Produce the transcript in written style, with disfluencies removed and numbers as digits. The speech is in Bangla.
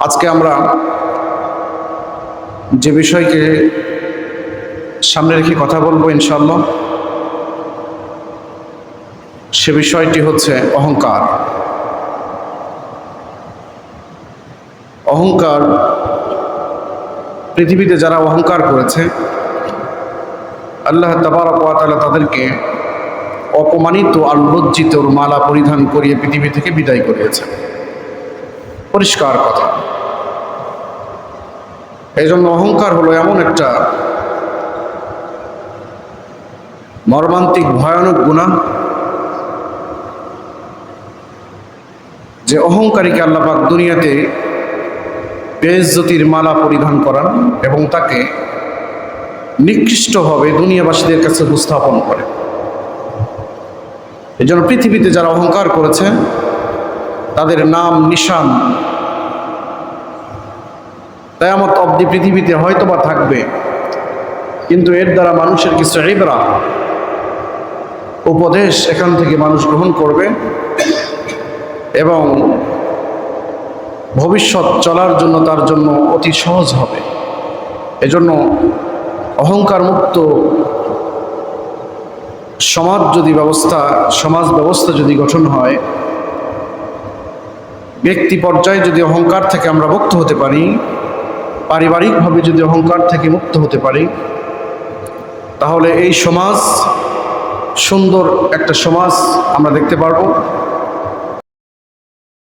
আজকে আমরা যে বিষয়কে সামনে রেখে কথা বলবো ইনশাআল্লাহ, সে বিষয়টি হচ্ছে অহংকার। অহংকার, পৃথিবীতে যারা অহংকার করেছে আল্লাহ তাবারক ওয়া তাআলা তাদেরকে অপমানিত আর লজ্জিত মালা পরিধান করিয়ে পৃথিবী থেকে বিদায় করিয়েছে। পরিষ্কার কথা। এই জন্য অহংকার হলো এমন একটা মর্মান্তিক ভয়ানক গুনাহ, যে অহংকারীকে আল্লাহ পাক দুনিয়াতে বেইজ্জতির মালা পরিধান করান এবং তাকে নিকৃষ্টভাবে দুনিয়াবাসীদের কাছে উপস্থাপন করে। এই জন্য পৃথিবীতে যারা অহংকার করেছে তাদের নাম নিশান কিয়ামত অবধি পৃথিবীতে হয়তোবা থাকবে, কিন্তু এর দ্বারা মানুষের কিছু ইবরা, উপদেশ এখান থেকে মানুষ গ্রহণ করবে এবং ভবিষ্যৎ চলার জন্য তার জন্য অতি সহজ হবে। এজন্য অহংকার মুক্ত সমাজ ব্যবস্থা যদি গঠন হয়, ব্যক্তি পর্যায়ে যদি অহংকার থেকে আমরা মুক্ত হতে পারি, পারিবারিকভাবে যদি অহংকার থেকে মুক্ত হতে পারি, তাহলে এই সমাজ সুন্দর একটা সমাজ আমরা দেখতে পারবো।